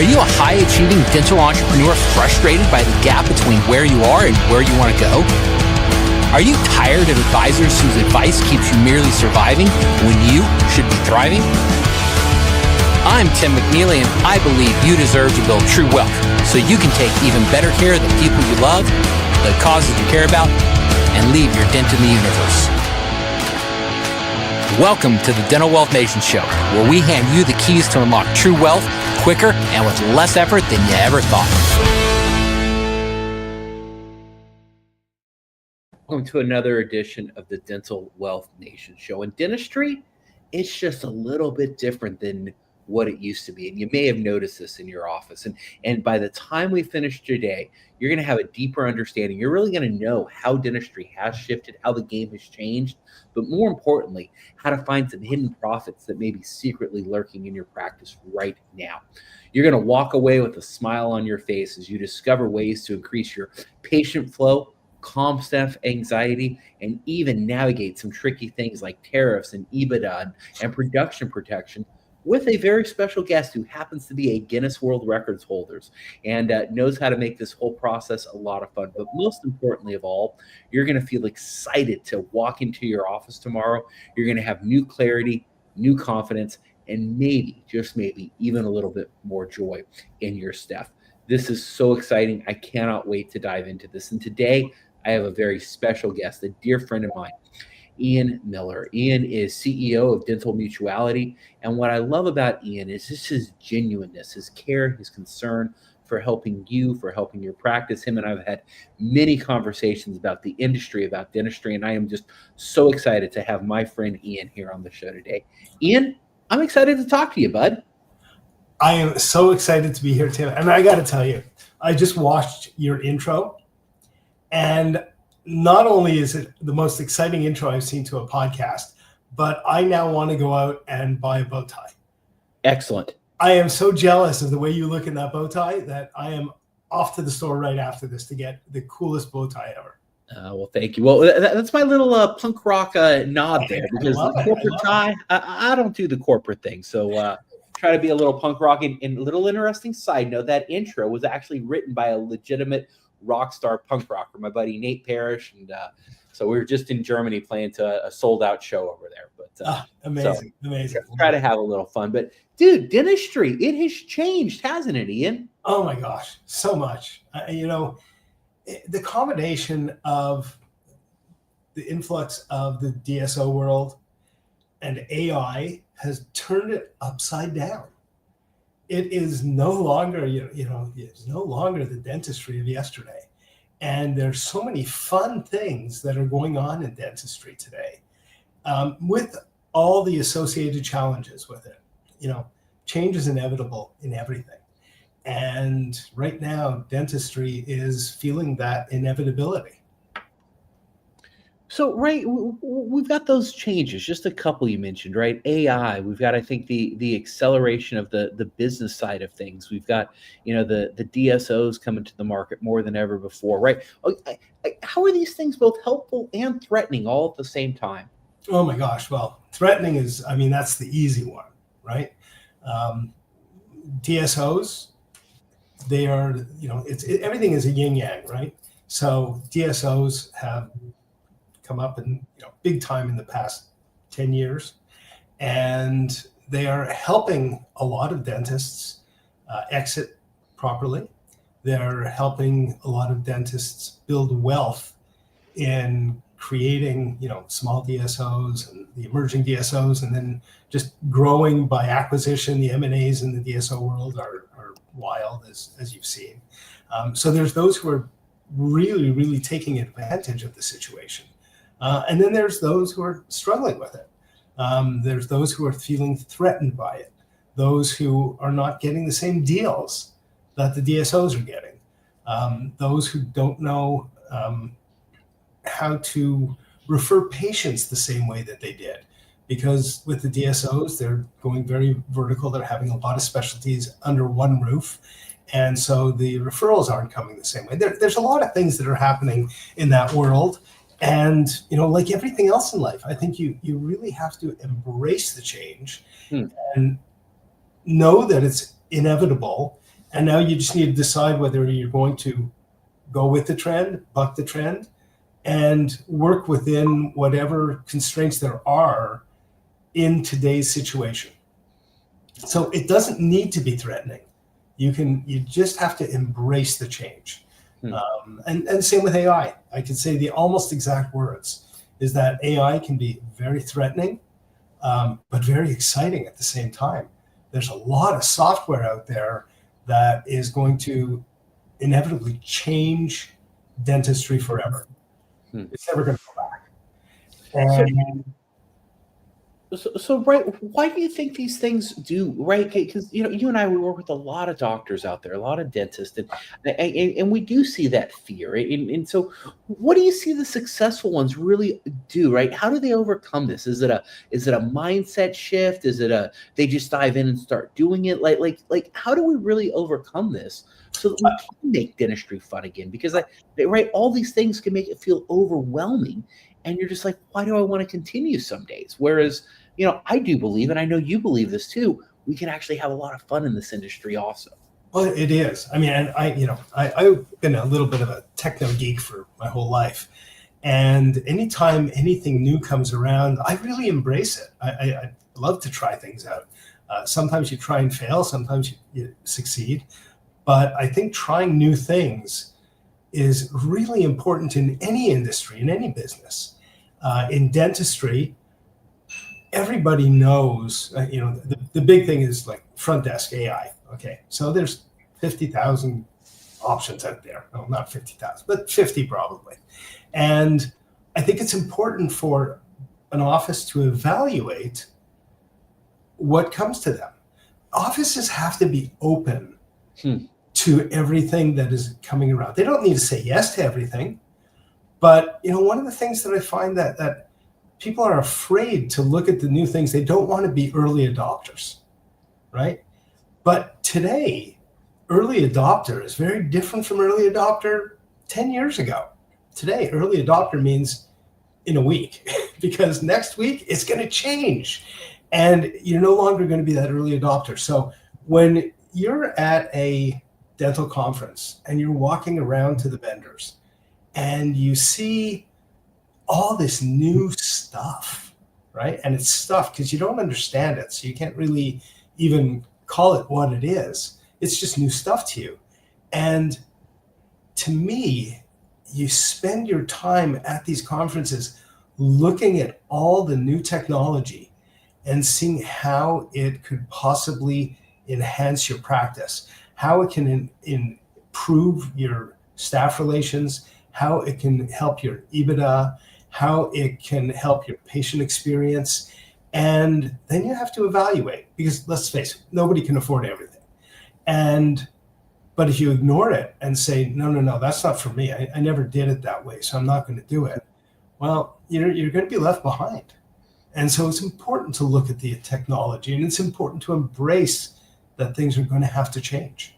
Are you a high-achieving dental entrepreneur frustrated by the gap between where you are and where you want to go? Are you tired of advisors whose advice keeps you merely surviving when you should be thriving? I'm Tim McNeely, and I believe you deserve to build true wealth so you can take even better care of the people you love, the causes you care about, and leave your dent in the universe. Welcome to the Dental Wealth Nation Show, where we hand you the keys to unlock true wealth quicker and with less effort than you ever thought. Welcome to another edition of the Dental Wealth Nation Show. In dentistry, it's just a little bit different than what it used to be. And you may have noticed this in your office. And by the time we finish today, you're going to have a deeper understanding. You're really going to know how dentistry has shifted, how the game has changed, but more importantly, how to find some hidden profits that may be secretly lurking in your practice right now. You're going to walk away with a smile on your face as you discover ways to increase your patient flow, calm staff anxiety, and even navigate some tricky things like tariffs and EBITDA and production protection with a very special guest who happens to be a Guinness World Records holder and knows how to make this whole process a lot of fun. But most importantly of all, you're going to feel excited to walk into your office tomorrow. You're going to have new clarity, new confidence, and maybe, just maybe, even a little bit more joy in your staff. This is so exciting. I cannot wait to dive into this. And today, I have a very special guest, a dear friend of mine, Ian Miller. Ian is CEO of Dental Mutuality. And what I love about Ian is just his genuineness, his care, his concern for helping you, for helping your practice. Him and I have had many conversations about the industry, about dentistry, and I am just so excited to have my friend Ian here on the show today. Ian, I'm excited to talk to you, bud. I am so excited to be here, Tim. And I got to tell you, I just watched your intro, and not only is it the most exciting intro I've seen to a podcast, but I now want to go out and buy a bow tie. Excellent. I am so jealous of the way you look in that bow tie that I am off to the store right after this to get the coolest bow tie ever. Well, thank you. Well, that's my little punk rock nod there, because the corporate tie, I don't do the corporate thing. So try to be a little punk rock. And a little interesting side note, that intro was actually written by a legitimate rock star punk rocker, my buddy Nate Parrish, and so we were just in Germany playing to a sold out show over there. But amazing. Try to have a little fun. But dude, dentistry, it has changed, hasn't it, Ian? Oh my gosh, so much. The combination of the influx of the DSO world and AI has turned it upside down. It is no longer, it's no longer the dentistry of yesterday. And there's so many fun things that are going on in dentistry today, with all the associated challenges with it. Change is inevitable in everything. And right now, dentistry is feeling that inevitability. So, right, we've got those changes, just a couple you mentioned, right? AI, we've got, I think, the acceleration of the business side of things. We've got, the DSOs coming to the market more than ever before, right? How are these things both helpful and threatening all at the same time? Oh my gosh, well, threatening is, that's the easy one, right? DSOs, they are, everything is a yin yang, right? So DSOs have come up in big time in the past 10 years, and they are helping a lot of dentists exit properly. They're helping a lot of dentists build wealth in creating small DSOs and the emerging DSOs, and then just growing by acquisition. The M&As in the DSO world are wild, as you've seen. So there's those who are really, really taking advantage of the situation. And then there's those who are struggling with it. There's those who are feeling threatened by it, those who are not getting the same deals that the DSOs are getting, those who don't know how to refer patients the same way that they did. Because with the DSOs, they're going very vertical. They're having a lot of specialties under one roof. And so the referrals aren't coming the same way. There's a lot of things that are happening in that world. And, like everything else in life, I think you really have to embrace the change and know that it's inevitable And now you just need to decide whether you're going to go with the trend, buck the trend, and work within whatever constraints there are in today's situation. So it doesn't need to be threatening. You just have to embrace the change. And same with AI. I could say the almost exact words is that AI can be very threatening, but very exciting at the same time. There's a lot of software out there that is going to inevitably change dentistry forever. It's never going to go back. And So, right, why do you think these things do, right? Because you and I, we work with a lot of doctors out there, a lot of dentists, and we do see that fear. And so, what do you see the successful ones really do, right? How do they overcome this? Is it a mindset shift? Is it they just dive in and start doing it? Like how do we really overcome this so that we can make dentistry fun again? Because right, all these things can make it feel overwhelming, and you're just like, why do I want to continue some days? Whereas I do believe, and I know you believe this too, we can actually have a lot of fun in this industry also. Well, it is. I mean, and I've been a little bit of a techno geek for my whole life. And anytime anything new comes around, I really embrace it. I love to try things out. Sometimes you try and fail, sometimes you succeed. But I think trying new things is really important in any industry, in any business. In dentistry, everybody knows, the big thing is like front desk AI. Okay, so there's 50,000 options out there. No, not 50,000, but 50 probably. And I think it's important for an office to evaluate what comes to them. Offices have to be open to everything that is coming around. They don't need to say yes to everything. But one of the things that I find that people are afraid to look at the new things. They don't want to be early adopters, right? But today, early adopter is very different from early adopter 10 years ago. Today, early adopter means in a week, because next week it's going to change. And you're no longer going to be that early adopter. So when you're at a dental conference and you're walking around to the vendors and you see all this new stuff, right? And it's stuff because you don't understand it. So you can't really even call it what it is. It's just new stuff to you. And to me, you spend your time at these conferences looking at all the new technology and seeing how it could possibly enhance your practice, how it can improve your staff relations, how it can help your EBITDA, how it can help your patient experience. And then you have to evaluate, because let's face it, nobody can afford everything. But if you ignore it and say, no, that's not for me. I never did it that way, so I'm not going to do it. Well, you're going to be left behind. And so it's important to look at the technology, and it's important to embrace that things are going to have to change.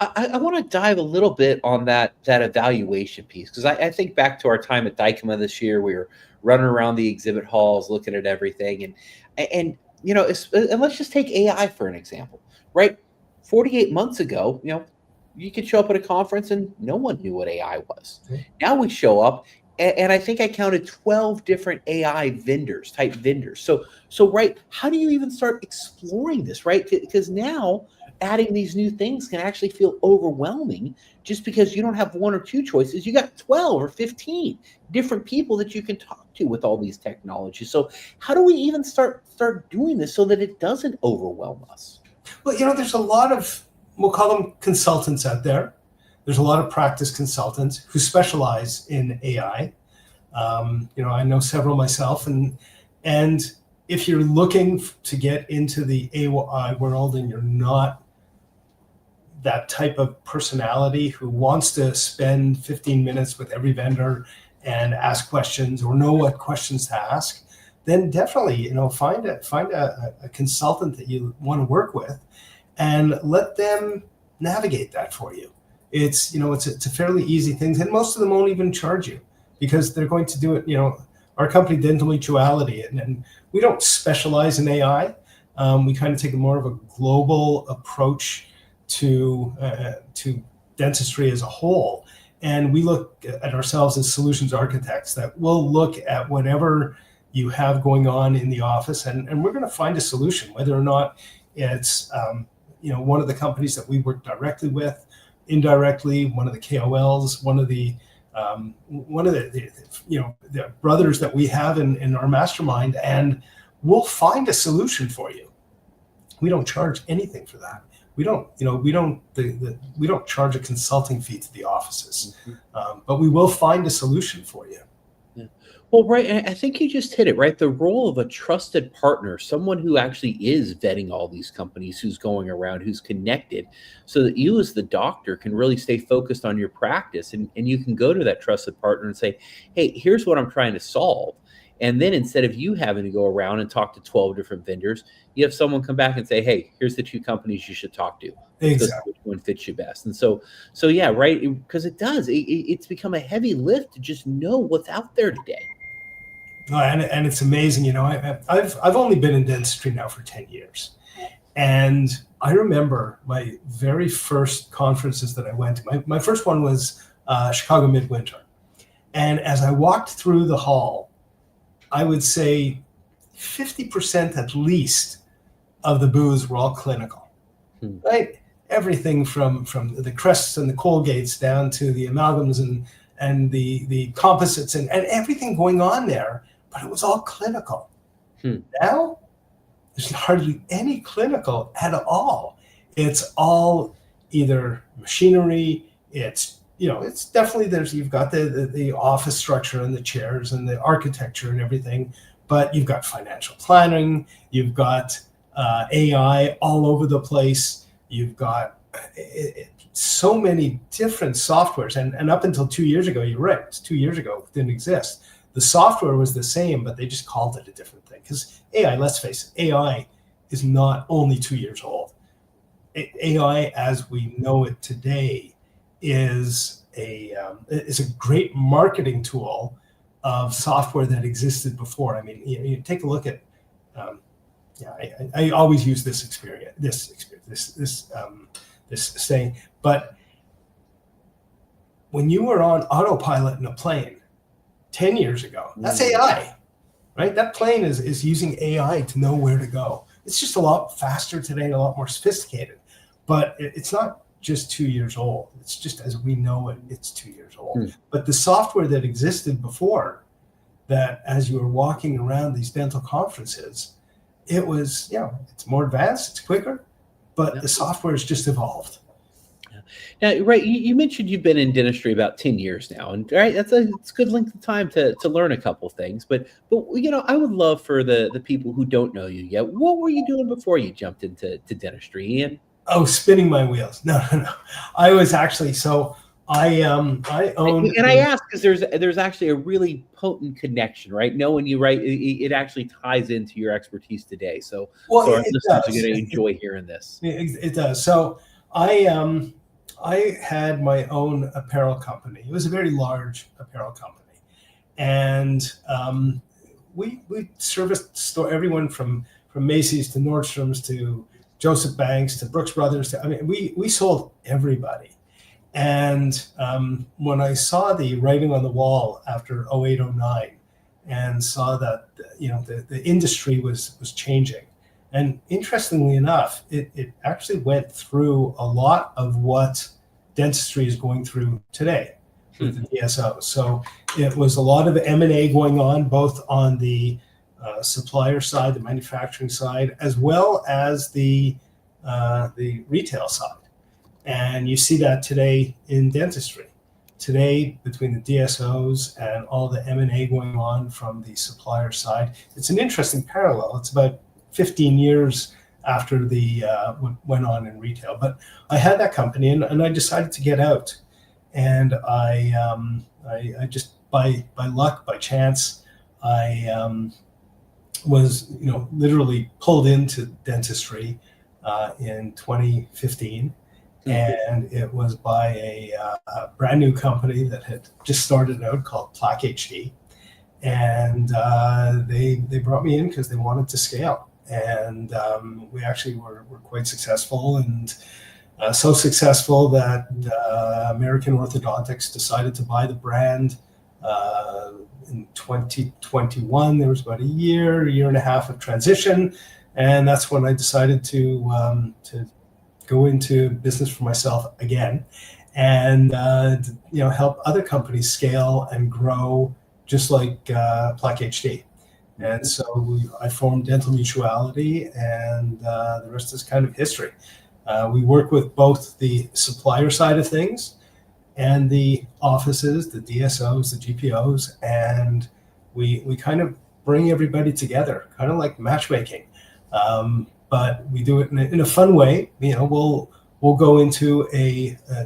I want to dive a little bit on that evaluation piece, because I think back to our time at DICOMA this year. We were running around the exhibit halls looking at everything, and let's just take AI for an example, right? 48 months ago, you could show up at a conference and no one knew what AI was. Okay. Now we show up, and I think I counted 12 different AI type vendors. So right, how do you even start exploring this, right? Because now adding these new things can actually feel overwhelming, just because you don't have one or two choices. You got 12 or 15 different people that you can talk to with all these technologies. So how do we even start doing this so that it doesn't overwhelm us? Well, there's a lot of, we'll call them consultants out there. There's a lot of practice consultants who specialize in AI. I know several myself, and if you're looking to get into the AI world and you're not that type of personality who wants to spend 15 minutes with every vendor and ask questions or know what questions to ask, then definitely, find a consultant that you want to work with and let them navigate that for you. It's a fairly easy thing, and most of them won't even charge you because they're going to do it. Our company, Dental Mutuality, and we don't specialize in AI. We kind of take more of a global approach to dentistry as a whole. And we look at ourselves as solutions architects that will look at whatever you have going on in the office, and we're going to find a solution, whether or not it's one of the companies that we work directly with, indirectly, one of the KOLs, one of the the brothers that we have in our mastermind, and we'll find a solution for you. We don't charge anything for that. We don't charge a consulting fee to the offices, but we will find a solution for you. Yeah. Well, right. And I think you just hit it, right? The role of a trusted partner, someone who actually is vetting all these companies, who's going around, who's connected, so that you as the doctor can really stay focused on your practice, and you can go to that trusted partner and say, hey, here's what I'm trying to solve. And then instead of you having to go around and talk to 12 different vendors, you have someone come back and say, hey, here's the 2 companies you should talk to. Exactly. Which one fits you best? And so yeah, right. Because it's become a heavy lift to just know what's out there today. And it's amazing. I've only been in dentistry now for 10 years. And I remember my very first conferences that I went to. My first one was Chicago Midwinter. And as I walked through the hall, I would say 50% at least of the booths were all clinical, right? Everything from the crests and the Colgates down to the amalgams and the composites and everything going on there, but it was all clinical. Now, there's hardly any clinical at all. It's all either machinery, it's definitely you've got the office structure and the chairs and the architecture and everything, but you've got financial planning, you've got AI all over the place, you've got so many different softwares. And up until 2 years ago, you're right, 2 years ago, it didn't exist. The software was the same, but they just called it a different thing. Because AI, let's face it, AI is not only 2 years old. AI, as we know it today, is a great marketing tool of software that existed before. I mean, you take a look at, I always use this saying, but when you were on autopilot in a plane 10 years ago, that's AI, right? That plane is using AI to know where to go. It's just a lot faster today and a lot more sophisticated, but it's not just 2 years old. It's just as we know it, it's 2 years old. But the software that existed before that, as you were walking around these dental conferences, it was, it's more advanced, it's quicker, but the software has just evolved. Now, right, you mentioned you've been in dentistry about 10 years now, and right, it's a good length of time to learn a couple things. But I would love for the people who don't know you yet, what were you doing before you jumped into dentistry, Ian? Oh, spinning my wheels. No. I was actually, I owned. And I ask because there's actually a really potent connection, right? Knowing you, right, it actually ties into your expertise today. So our listeners are going to enjoy hearing this. It does. So I had my own apparel company. It was a very large apparel company, and we serviced everyone from Macy's to Nordstrom's to Joseph Banks to Brooks Brothers. We sold everybody. And when I saw the writing on the wall after 08, 09, and saw that the industry was changing, and interestingly enough, it actually went through a lot of what dentistry is going through today with the DSOs. So it was a lot of M&A going on, both on the supplier side, the manufacturing side, as well as the retail side. And you see that today in dentistry. Today, between the DSOs and all the M&A going on from the supplier side, it's an interesting parallel. It's about 15 years after what went on in retail. But I had that company, and I decided to get out. And I just, by luck, by chance, I was literally pulled into dentistry in 2015. And it was by a brand new company that had just started out called Plaque HD. And they brought me in because they wanted to scale. And we actually were quite successful. And So successful that American Orthodontics decided to buy the brand in 2021. There was about a year and a half of transition, and that's when I decided to go into business for myself again, and help other companies scale and grow, just like Plaque HD. And so I formed Dental Mutuality, and the rest is kind of history. We work with both the supplier side of things and the offices, the DSOs, the GPOs, and we kind of bring everybody together, kind of like matchmaking. But we do it in a fun way. We'll go into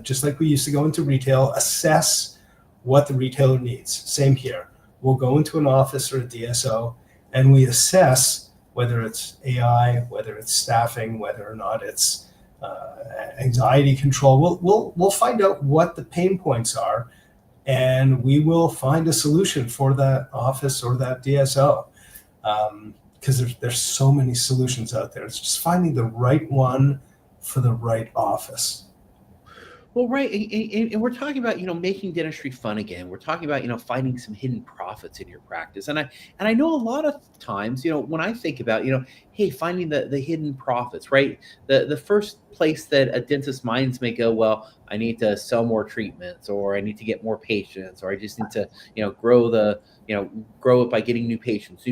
just like we used to go into retail, assess what the retailer needs. Same here. We'll go into an office or a DSO, and we assess whether it's AI, whether it's staffing, whether or not it's anxiety control. We'll find out what the pain points are, and we will find a solution for that office or that DSO. Because there's so many solutions out there. It's just finding the right one for the right office. Well, right, and we're talking about making dentistry fun again. We're talking about finding some hidden profits in your practice, and I know a lot of times when I think about hey, finding the hidden profits, right? The first place that a dentist's minds may go, well, I need to sell more treatments, or I need to get more patients, or I just need to grow it by getting new patients.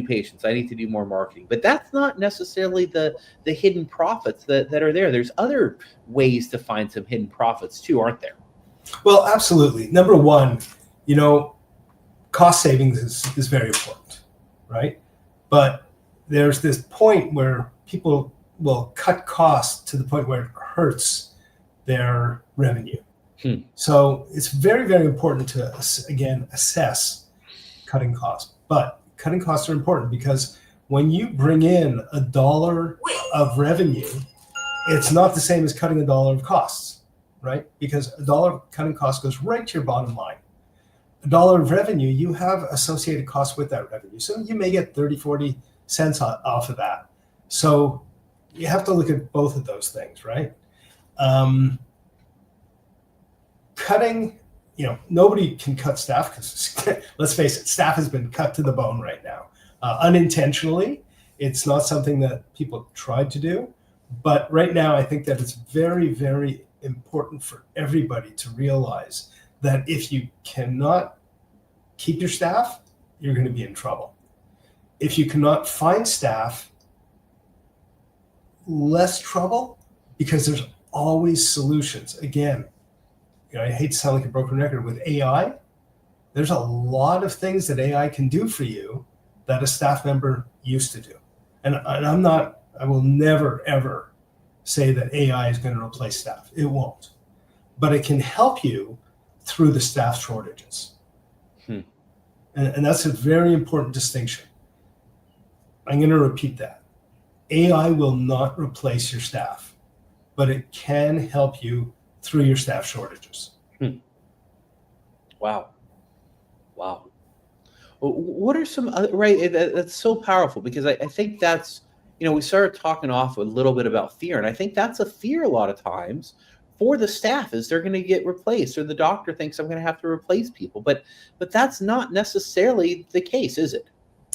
I need to do more marketing. But that's not necessarily the hidden profits that are there. There's other ways to find some hidden profits too, aren't there? Well, absolutely. Number one, cost savings is very important, right? But there's this point where people will cut costs to the point where it hurts their revenue. So it's very, very important to, again, assess cutting costs. But cutting costs are important because when you bring in $1 of revenue, it's not the same as cutting $1 of costs, right? Because $1 of cutting costs goes right to your bottom line. $1 of revenue, you have associated costs with that revenue. So you may get 30, 40 cents off of that. So you have to look at both of those things, right? Cutting, nobody can cut staff because let's face it, staff has been cut to the bone right now. Unintentionally, it's not something that people tried to do. But right now, I think that it's very, very important for everybody to realize that if you cannot keep your staff, you're going to be in trouble. If you cannot find staff, less trouble, because there's always solutions. Again, I hate to sound like a broken record with AI. There's a lot of things that AI can do for you that a staff member used to do. And I will never, ever say that AI is going to replace staff. It won't. But it can help you through the staff shortages. And that's a very important distinction. I'm going to repeat that. AI will not replace your staff, but it can help you through your staff shortages. Wow. What are some other, right? That's so powerful, because I think that's, we started talking off a little bit about fear, and I think that's a fear a lot of times for the staff, is they're going to get replaced, or the doctor thinks I'm going to have to replace people, but that's not necessarily the case, is it?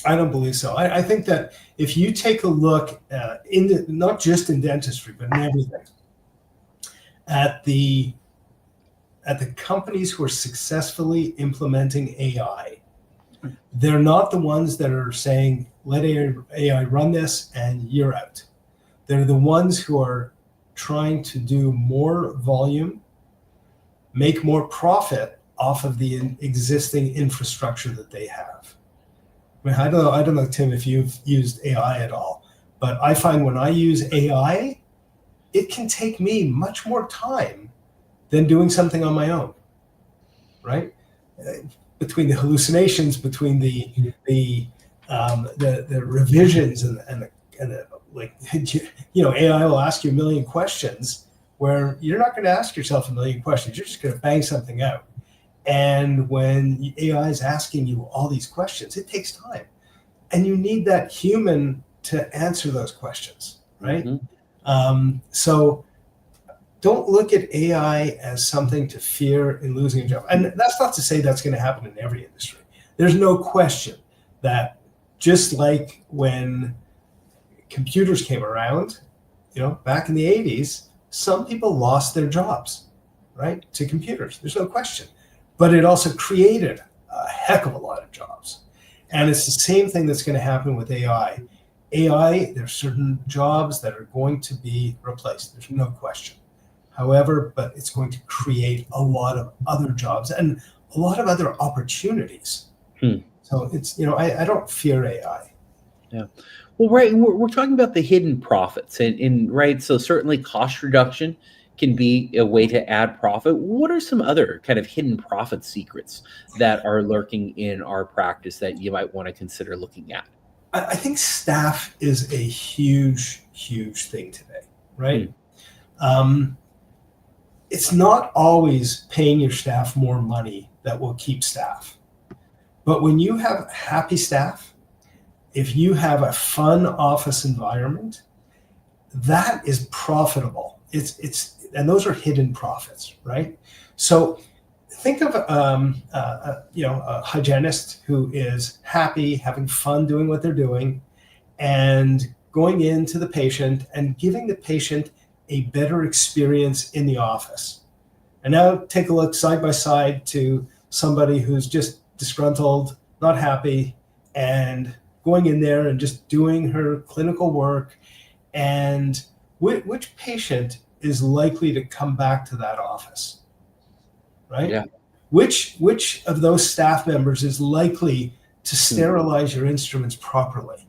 I don't believe so. I think that if you take a look not just in dentistry, but in everything, at the companies who are successfully implementing AI, they're not the ones that are saying, let AI run this and you're out. They're the ones who are trying to do more volume, make more profit off of the existing infrastructure that they have. I don't know, Tim, if you've used AI at all, but I find when I use AI, it can take me much more time than doing something on my own, right? Between the hallucinations, between the revisions and the AI will ask you a million questions where you're not going to ask yourself a million questions. You're just going to bang something out. And when AI is asking you all these questions, it takes time. And you need that human to answer those questions, right? So don't look at AI as something to fear in losing a job. And that's not to say that's going to happen in every industry. There's no question that just like when computers came around, back in the 80s, some people lost their jobs, right, to computers. There's no question. But it also created a heck of a lot of jobs. And it's the same thing that's going to happen with AI. There's certain jobs that are going to be replaced. There's no question. However, but it's going to create a lot of other jobs and a lot of other opportunities. So it's, I don't fear AI. Yeah. Well, right. We're talking about the hidden profits and right. So certainly cost reduction can be a way to add profit. What are some other kind of hidden profit secrets that are lurking in our practice that you might want to consider looking at? I think staff is a huge, huge thing today, right? It's not always paying your staff more money that will keep staff. But when you have happy staff, if you have a fun office environment, that is profitable. And those are hidden profits, right? So think of a hygienist who is happy, having fun doing what they're doing, and going into the patient and giving the patient a better experience in the office. And now take a look side by side to somebody who's just disgruntled, not happy, and going in there and just doing her clinical work. And which patient is likely to come back to that office, right? Yeah. Which of those staff members is likely to sterilize your instruments properly,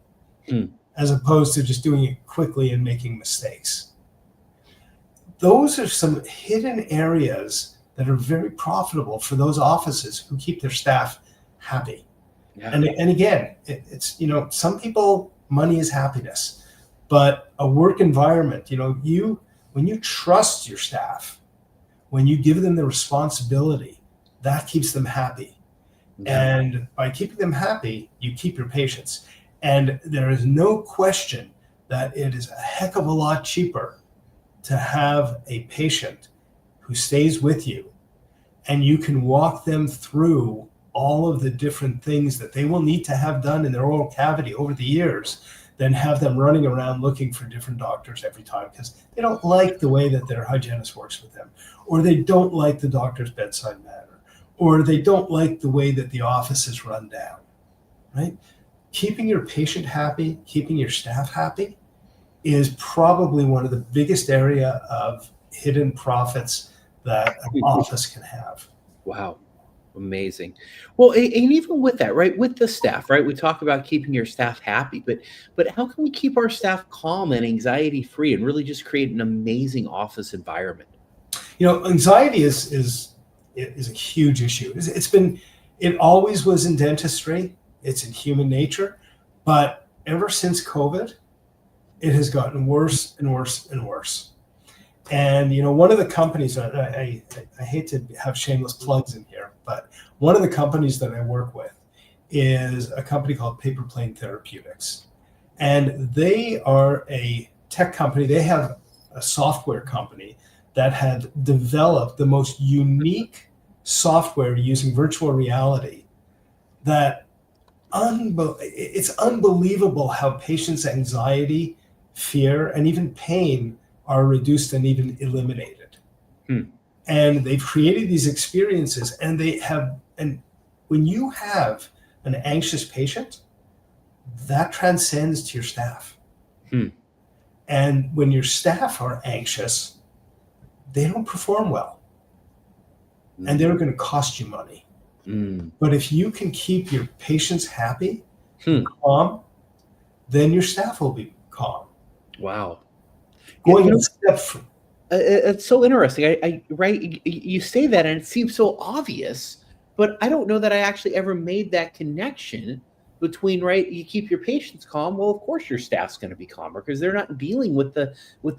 as opposed to just doing it quickly and making mistakes? Those are some hidden areas that are very profitable for those offices who keep their staff happy. Yeah. And again, it's, some people, money is happiness, but a work environment, when you trust your staff, when you give them the responsibility, that keeps them happy. Yeah. And by keeping them happy, you keep your patients. And there is no question that it is a heck of a lot cheaper to have a patient who stays with you and you can walk them through all of the different things that they will need to have done in their oral cavity over the years than have them running around looking for different doctors every time because they don't like the way that their hygienist works with them, or they don't like the doctor's bedside manner, or they don't like the way that the office is run down, right? Keeping your patient happy, keeping your staff happy is probably one of the biggest area of hidden profits that an office can have. Wow. Amazing. Well, and even with that, right, with the staff, right, we talk about keeping your staff happy, but how can we keep our staff calm and anxiety free and really just create an amazing office environment? Anxiety is a huge issue. It always was in dentistry. It's in human nature, but ever since COVID, it has gotten worse and worse and worse. And, one of the companies, I hate to have shameless plugs in here, but one of the companies that I work with is a company called Paper Plane Therapeutics. And they are a tech company. They have a software company that had developed the most unique software using virtual reality that it's unbelievable how patients' anxiety, fear, and even pain are reduced and even eliminated. And they've created these experiences and when you have an anxious patient, that transcends to your staff. And when your staff are anxious, they don't perform well. And they're going to cost you money. But if you can keep your patients happy, calm, then your staff will be calm. Wow. It's so interesting. Right. You say that and it seems so obvious, but I don't know that I actually ever made that connection between, right, you keep your patients calm. Well, of course your staff's going to be calmer because they're not dealing with the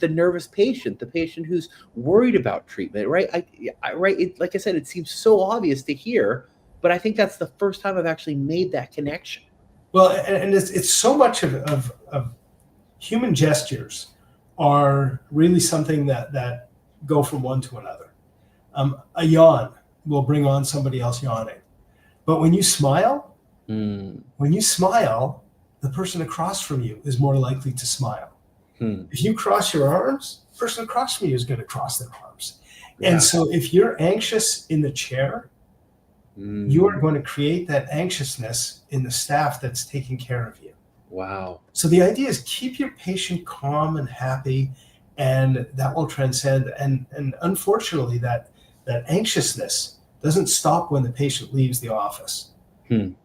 nervous patient, the patient who's worried about treatment, right? Like I said, it seems so obvious to hear, but I think that's the first time I've actually made that connection. Well, and it's so much of human gestures are really something that go from one to another. A yawn will bring on somebody else yawning. But when you smile, the person across from you is more likely to smile. If you cross your arms, the person across from you is going to cross their arms. Yeah. And so if you're anxious in the chair, you are going to create that anxiousness in the staff that's taking care of you. Wow. So the idea is keep your patient calm and happy, and that will transcend. And unfortunately, that anxiousness doesn't stop when the patient leaves the office.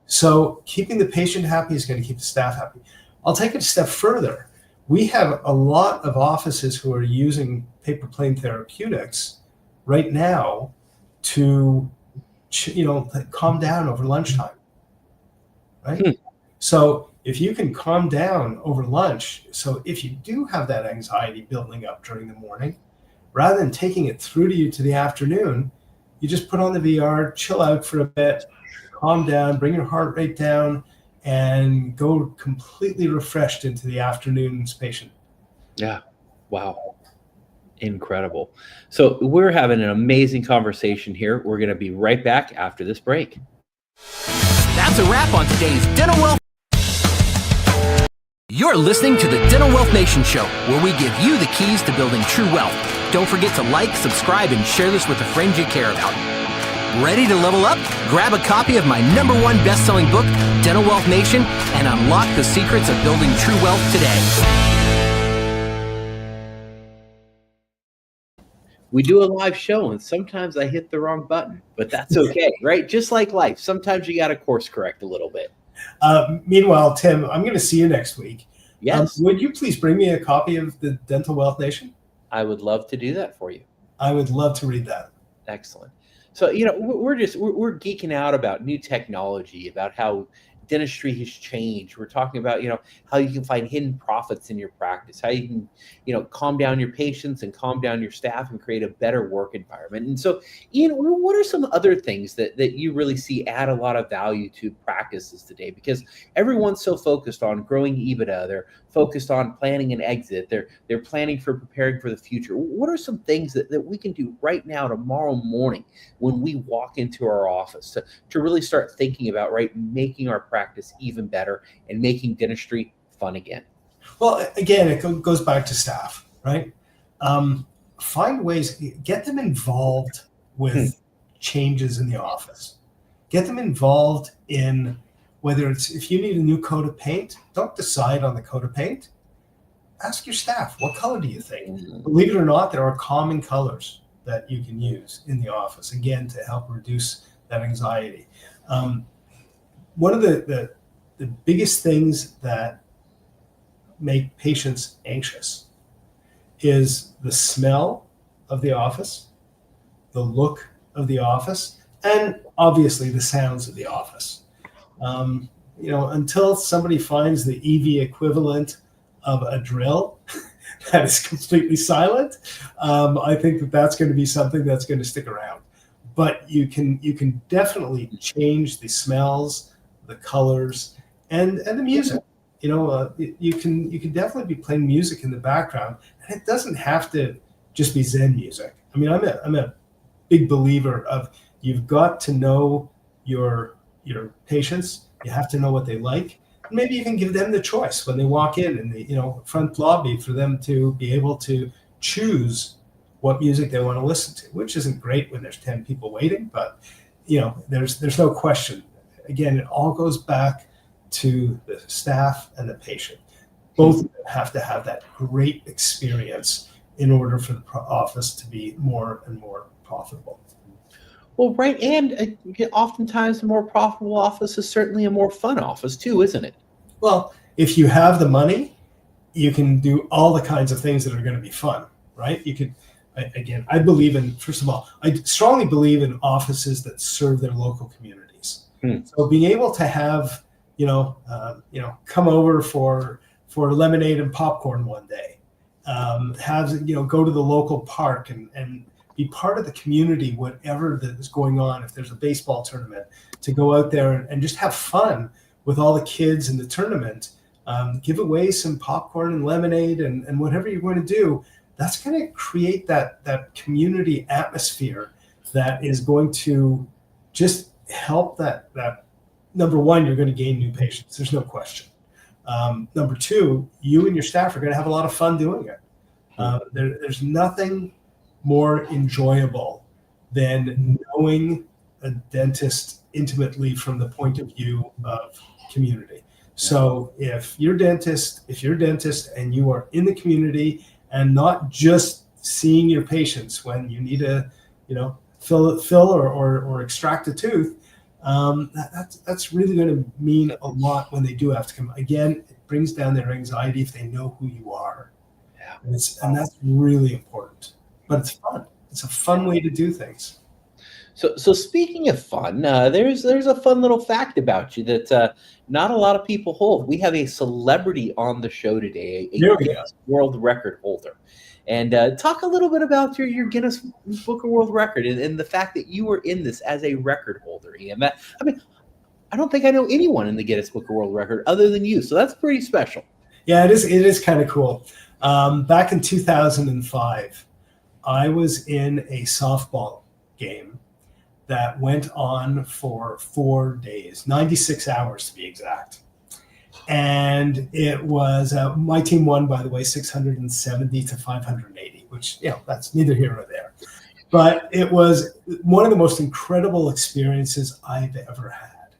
So keeping the patient happy is going to keep the staff happy. I'll take it a step further. We have a lot of offices who are using paper plane therapeutics right now to calm down over lunchtime, right? So if you can calm down over lunch, so if you do have that anxiety building up during the morning, rather than taking it through to you to the afternoon, you just put on the VR, chill out for a bit, calm down, bring your heart rate down, and go completely refreshed into the afternoon's patient. Yeah. Wow. Incredible. So we're having an amazing conversation here. We're going to be right back after this break. That's a wrap on today's Dental Wealth. You're listening to the Dental Wealth Nation Show, where we give you the keys to building true wealth. Don't forget to like, subscribe, and share this with the friends you care about. Ready to level up? Grab a copy of my #1 best-selling book, Dental Wealth Nation, and unlock the secrets of building true wealth today. We do a live show, and sometimes I hit the wrong button, but that's okay, right? Just like life. Sometimes you got to course correct a little bit. Meanwhile, Tim, I'm going to see you next week. Yes. Would you please bring me a copy of the Dental Wealth Nation? I would love to do that for you. I would love to read that. Excellent. So, we're geeking out about new technology, about how dentistry has changed. We're talking about, how you can find hidden profits in your practice, how you can, calm down your patients and calm down your staff and create a better work environment. And so, Ian, what are some other things that you really see add a lot of value to practices today? Because everyone's so focused on growing EBITDA. They're focused on planning an exit. They're planning for preparing for the future. What are some things that we can do right now, tomorrow morning, when we walk into our office to really start thinking about, making our practice even better and making dentistry fun again? Well, again, it goes back to staff, right? Find ways, get them involved with changes in the office. Get them involved in whether it's, if you need a new coat of paint, don't decide on the coat of paint. Ask your staff, what color do you think? Believe it or not, there are common colors that you can use in the office, again, to help reduce that anxiety. One of the biggest things that make patients anxious is the smell of the office, the look of the office, and obviously the sounds of the office. Until somebody finds the EV equivalent of a drill that is completely silent, I think that's going to be something that's going to stick around. But you can definitely change the smells, the colors, and the music. You can definitely be playing music in the background, and it doesn't have to just be Zen music. I mean, I'm a big believer of, you've got to know your patients. You have to know what they like. And maybe you can give them the choice when they walk in the front lobby, for them to be able to choose what music they want to listen to, which isn't great when there's 10 people waiting, but there's no question. Again, it all goes back to the staff and the patient. Both of them have to have that great experience in order for the office to be more and more profitable. Well, right, and oftentimes a more profitable office is certainly a more fun office too, isn't it? Well, if you have the money, you can do all the kinds of things that are going to be fun, right? You could, again, I believe in, first of all, I strongly believe in offices that serve their local communities. So being able to have, come over for lemonade and popcorn one day, go to the local park and be part of the community, whatever that is going on. If there's a baseball tournament, to go out there and just have fun with all the kids in the tournament, give away some popcorn and lemonade and whatever you're going to do. that's going to create that community atmosphere that is going to just help that number one, you're going to gain new patients. There's no question. Number two, you and your staff are going to have a lot of fun doing it. There's nothing more enjoyable than knowing a dentist intimately from the point of view of community. So if you're a dentist and you are in the community and not just seeing your patients when you need to, fill or extract a tooth, that's really going to mean a lot when they do have to come. Again, it brings down their anxiety if they know who you are. Yeah. And that's really important. But it's fun. It's a fun way to do things. So speaking of fun, there's a fun little fact about you that not a lot of people hold. We have a celebrity on the show today, a Guinness World Record holder. And talk a little bit about your Guinness Book of World Record and the fact that you were in this as a record holder, Ian. I don't think I know anyone in the Guinness Book of World Record other than you, so that's pretty special. Yeah, it is kind of cool. Back in 2005, I was in a softball game that went on for 4 days, 96 hours to be exact. And it was, my team won, by the way, 670 to 580, which, that's neither here nor there. But it was one of the most incredible experiences I've ever had.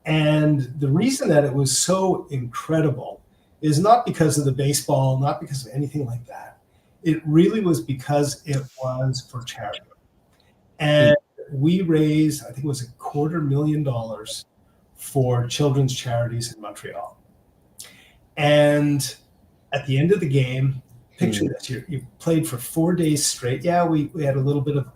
And the reason that it was so incredible is not because of the baseball, not because of anything like that. It really was because it was for charity. And we raised, I think it was $250,000 for children's charities in Montreal. And at the end of the game, picture this, you played for 4 days straight. Yeah, we had a little bit of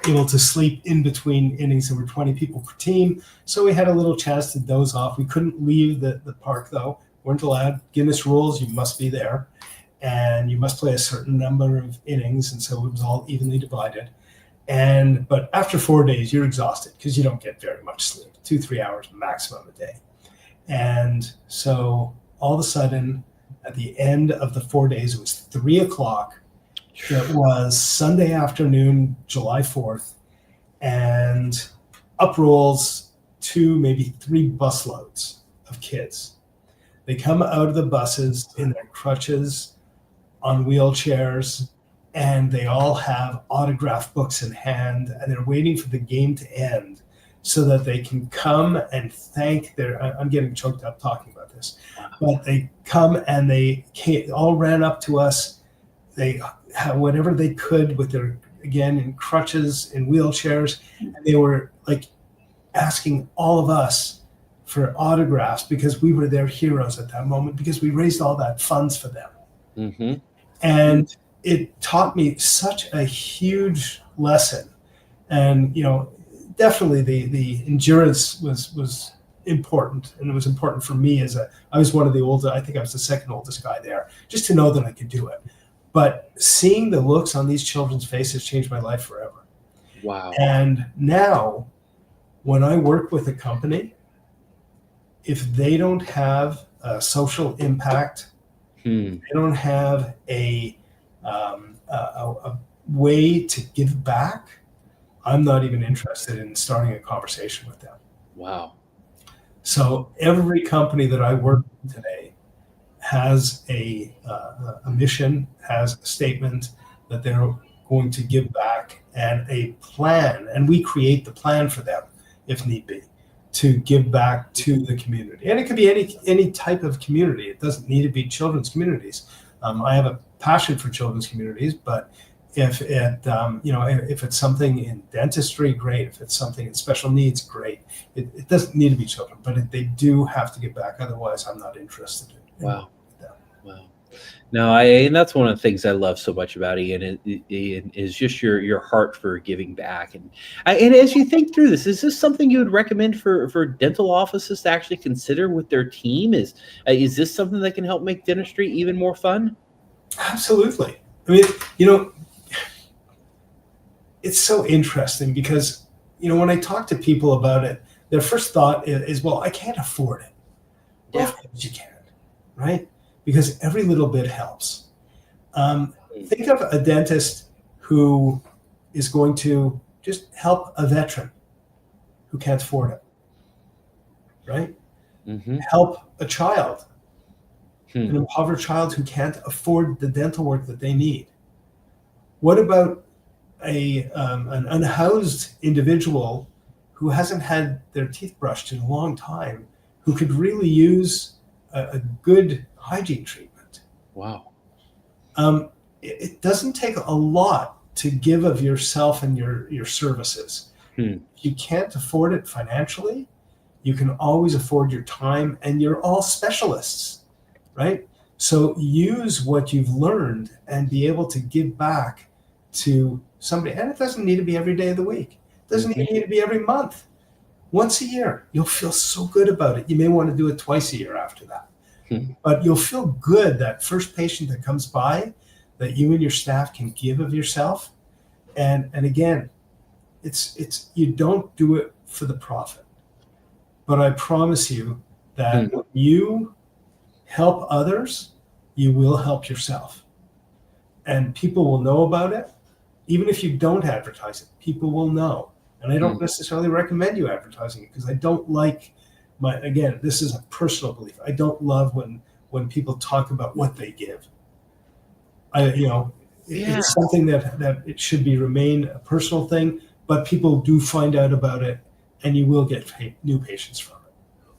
able to sleep in between innings. There were 20 people per team. So we had a little chance to doze off. We couldn't leave the park though. Weren't allowed. Guinness rules, you must be there. And you must play a certain number of innings. And so it was all evenly divided. But after 4 days, you're exhausted because you don't get very much sleep, 2-3 hours maximum a day. And so all of a sudden, at the end of the 4 days, it was 3 o'clock. It was Sunday afternoon, July 4th, and up rolls 2, maybe 3 busloads of kids. They come out of the buses in their crutches, on wheelchairs, and they all have autograph books in hand, and they're waiting for the game to end so that they can come and thank I'm getting choked up talking about this, but they come and they all ran up to us. They had whatever they could with their, again, in crutches, in wheelchairs, and they were like asking all of us for autographs because we were their heroes at that moment, because we raised all that funds for them. Mm-hmm. And it taught me such a huge lesson. And, definitely the endurance was important. And it was important for me I was one of the older, I think I was the second oldest guy there, just to know that I could do it. But seeing the looks on these children's faces changed my life forever. Wow. And now when I work with a company, if they don't have a social impact, they don't have a way to give back, I'm not even interested in starting a conversation with them. Wow. So every company that I work with today has a mission, has a statement that they're going to give back, and a plan, and we create the plan for them if need be, to give back to the community. And it could be any type of community. It doesn't need to be children's communities. I have a passion for children's communities, but if it's something in dentistry, great. If it's something in special needs, great. It doesn't need to be children, but they do have to give back. Otherwise, I'm not interested in Wow. Wow. No, and that's one of the things I love so much about Ian is just your heart for giving back. And as you think through this, is this something you would recommend for dental offices to actually consider with their team? Is this something that can help make dentistry even more fun? Absolutely. I mean, it's so interesting because, when I talk to people about it, their first thought is, well, I can't afford it. Well, of course you can, right? Because every little bit helps. think of a dentist who is going to just help a veteran who can't afford it, right? Help a child, an impoverished child who can't afford the dental work that they need. What about an unhoused individual who hasn't had their teeth brushed in a long time, who could really use a good hygiene treatment? Wow. It doesn't take a lot to give of yourself and your services. If you can't afford it financially, you can always afford your time, and you're all specialists, right? So use what you've learned and be able to give back to somebody. And it doesn't need to be every day of the week. It doesn't even need to be every month. Once a year, you'll feel so good about it. You may want to do it twice a year after that. But you'll feel good that first patient that comes by, that you and your staff can give of yourself. And again, it's you don't do it for the profit. But I promise you that when you help others, you will help yourself. And people will know about it. Even if you don't advertise it, people will know. And I don't necessarily recommend you advertising it, because I don't like again, this is a personal belief. I don't love when people talk about what they give. It's something that it should remain a personal thing, but people do find out about it, and you will get new patients from it.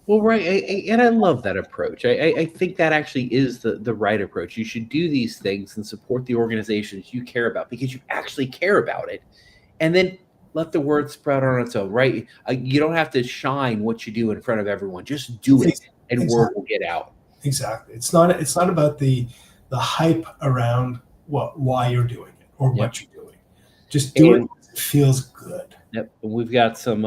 Well, right. And I love that approach. I think that actually is the right approach. You should do these things and support the organizations you care about, because you actually care about it. And then let the word spread on its own, right? You don't have to shine what you do in front of everyone. Just do it, and word will get out. Exactly. It's not about the hype around why you're doing it or what you're doing. Just do it. It feels good. Yep. And we've got some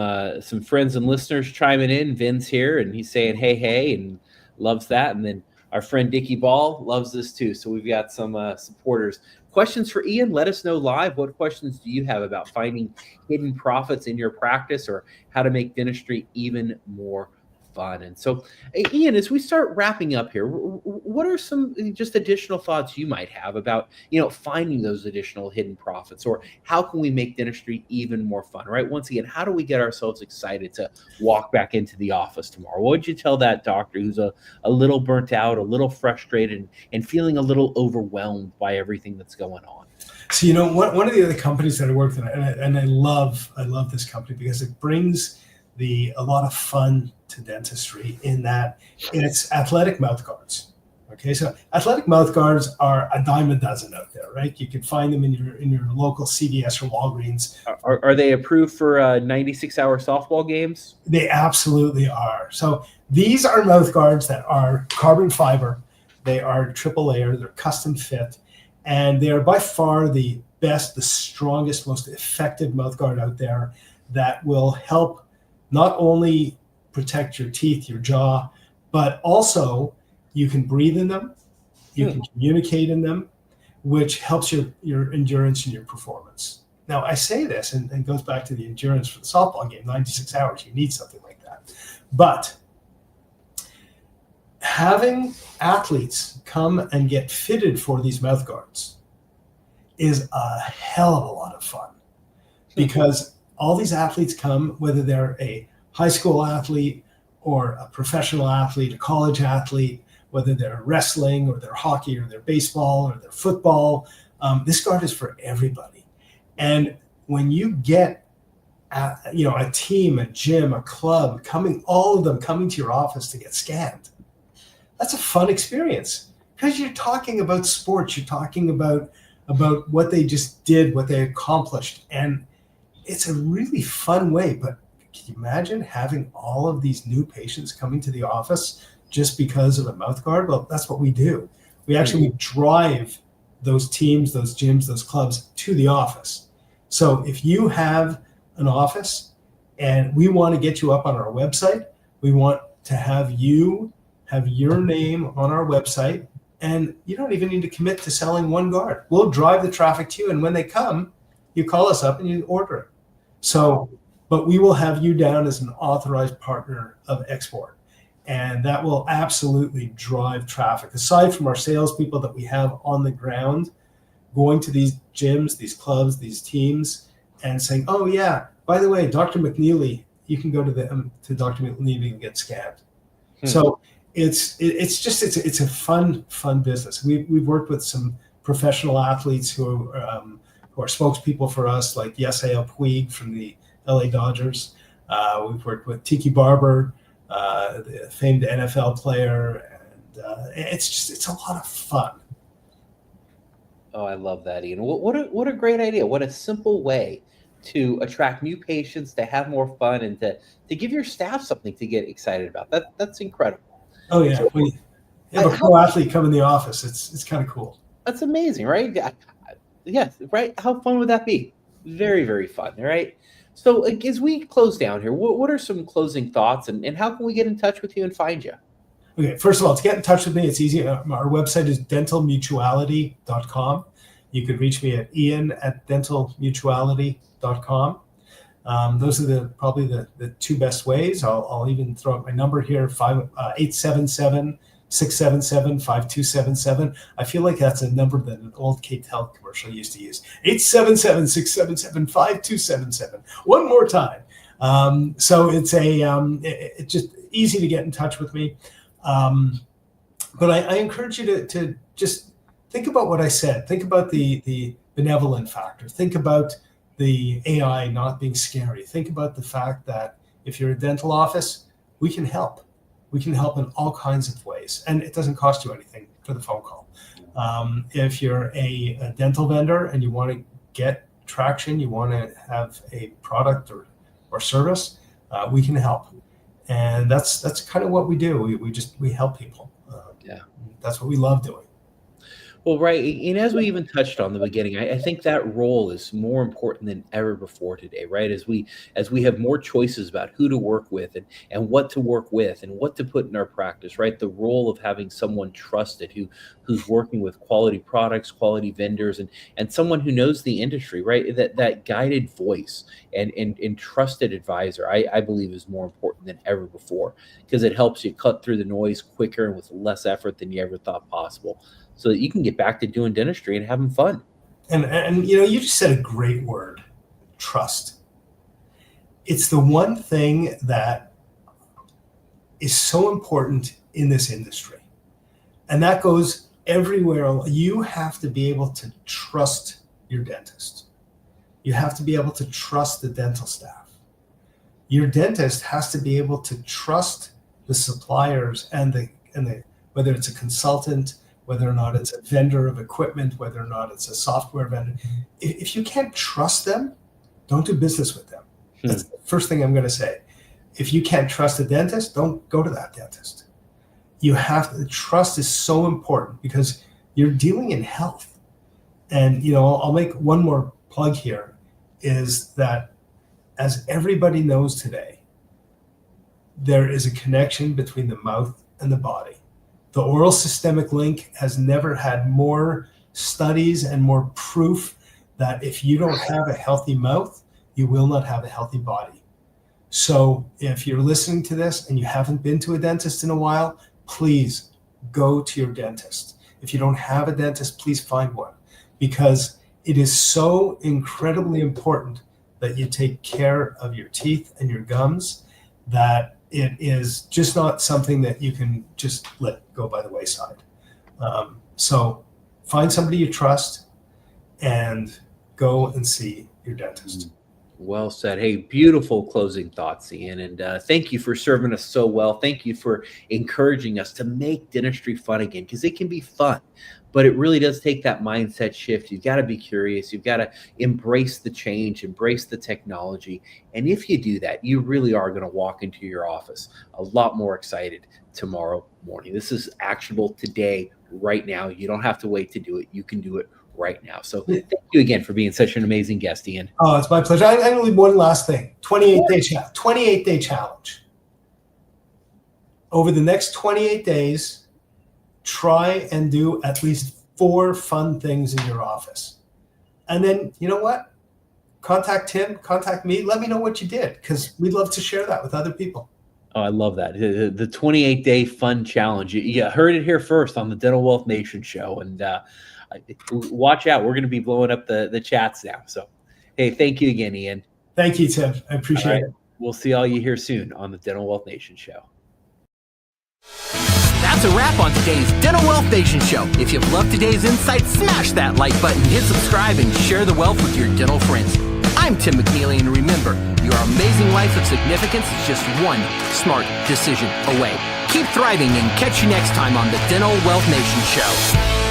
friends and listeners chiming in. Vin's here, and he's saying hey, and loves that. And then our friend Dickie Ball loves this too. So we've got some supporters. Questions for Ian? Let us know live. What questions do you have about finding hidden profits in your practice, or how to make dentistry even more fun? And so, Ian, as we start wrapping up here, what are some just additional thoughts you might have about, finding those additional hidden profits, or how can we make dentistry even more fun, right? Once again, how do we get ourselves excited to walk back into the office tomorrow? What would you tell that doctor who's a little burnt out, a little frustrated, and feeling a little overwhelmed by everything that's going on? So, one of the other companies that I worked in, and I love this company because it brings a lot of fun to dentistry, in that it's athletic mouth guards. Okay, so athletic mouth guards are a dime a dozen out there, right? You can find them in your local CVS or Walgreens. Are they approved for 96-hour softball games? They absolutely are. So these are mouth guards that are carbon fiber. They are triple layer. They're custom fit, and they are by far the best, the strongest, most effective mouth guard out there that will help not only protect your teeth, your jaw, but also you can breathe in them, you can communicate in them, which helps your endurance and your performance. Now, I say this, and it goes back to the endurance for the softball game, 96 hours, you need something like that. But having athletes come and get fitted for these mouth guards is a hell of a lot of fun, because all these athletes come, whether they're a high school athlete or a professional athlete, a college athlete, whether they're wrestling or they're hockey or they're baseball or they're football, this guard is for everybody. And when you get a team, a gym, a club all of them coming to your office to get scanned, that's a fun experience, because you're talking about sports, you're talking about what they just did, what they accomplished, and it's a really fun way. But can you imagine having all of these new patients coming to the office just because of a mouth guard? Well, that's what we do. We actually drive those teams, those gyms, those clubs to the office. So if you have an office and we want to get you up on our website, we want to have you have your name on our website, and you don't even need to commit to selling one guard. We'll drive the traffic to you, and when they come, you call us up and you order it. So, but we will have you down as an authorized partner of Export, and that will absolutely drive traffic. Aside from our salespeople that we have on the ground going to these gyms, these clubs, these teams, and saying, "Oh yeah, by the way, Dr. McNeely, you can go to Dr. McNeely and get scanned." So it's a fun business. We've worked with some professional athletes who are spokespeople for us, like Yasiel Puig from the LA Dodgers. We've worked with Tiki Barber, the famed NFL player, and it's a lot of fun. Oh, I love that, Ian. What a great idea. What a simple way to attract new patients, to have more fun, and to give your staff something to get excited about. That's incredible. Oh yeah, So, we have a pro athlete come in the office. It's kind of cool. That's amazing, right? Yes, right. How fun would that be? Very, very fun, right? So as we close down here, what are some closing thoughts, and how can we get in touch with you and find you? Okay, first of all, to get in touch with me, it's easy. Our website is dentalmutuality.com. You could reach me at ian@dentalmutuality.com. Those are probably the two best ways. I'll even throw out my number here, 877-677-5277. I feel like that's a number that an old K-Tel commercial used to use. 877-677-5277. One more time. So it's it's just easy to get in touch with me. But I encourage you to just think about what I said. Think about the benevolent factor. Think about the AI not being scary. Think about the fact that if you're a dental office, we can help. We can help in all kinds of ways, and it doesn't cost you anything for the phone call. If you're a dental vendor and you want to get traction, you want to have a product or service, we can help. And that's kind of what we do. We help people. That's what we love doing. Well, right. And as we even touched on in the beginning, I think that role is more important than ever before today, right? As we have more choices about who to work with and what to work with and what to put in our practice, right? The role of having someone trusted who's working with quality products, quality vendors, and someone who knows the industry, right? That guided voice and trusted advisor, I believe, is more important than ever before, because it helps you cut through the noise quicker and with less effort than you ever thought possible, so that you can get back to doing dentistry and having fun. And you just said a great word, trust. It's the one thing that is so important in this industry. And that goes everywhere. You have to be able to trust your dentist. You have to be able to trust the dental staff. Your dentist has to be able to trust the suppliers and the whether it's a consultant, whether or not it's a vendor of equipment, whether or not it's a software vendor. If you can't trust them, don't do business with them. That's the first thing I'm going to say. If you can't trust a dentist, don't go to that dentist. Trust is so important because you're dealing in health. And, I'll make one more plug here, is that as everybody knows today, there is a connection between the mouth and the body. The oral systemic link has never had more studies and more proof that if you don't have a healthy mouth, you will not have a healthy body. So if you're listening to this and you haven't been to a dentist in a while, please go to your dentist. If you don't have a dentist, please find one, because it is so incredibly important that you take care of your teeth and your gums, that it is just not something that you can just let go by the wayside. So find somebody you trust and go and see your dentist. Well said. Hey, beautiful closing thoughts, Ian. And thank you for serving us so well. Thank you for encouraging us to make dentistry fun again, because it can be fun, but it really does take that mindset shift. You've got to be curious. You've got to embrace the change, embrace the technology. And if you do that, you really are going to walk into your office a lot more excited tomorrow morning. This is actionable today, right now. You don't have to wait to do it. You can do it right now. So thank you again for being such an amazing guest, Ian. Oh, it's my pleasure. I'm going to leave one last thing. 28-day challenge. Over the next 28 days, try and do at least 4 fun things in your office. And then, you know what? Contact Tim, contact me. Let me know what you did, because we'd love to share that with other people. Oh, I love that. The 28-day fun challenge. You heard it here first on the Dental Wealth Nation show. And Watch out. We're going to be blowing up the chats now. So, hey, thank you again, Ian. Thank you, Tim. I appreciate it. We'll see all you here soon on the Dental Wealth Nation show. That's a wrap on today's Dental Wealth Nation show. If you've loved today's insight, smash that like button, hit subscribe, and share the wealth with your dental friends. I'm Tim McNeely, and remember, your amazing life of significance is just one smart decision away. Keep thriving, and catch you next time on the Dental Wealth Nation show.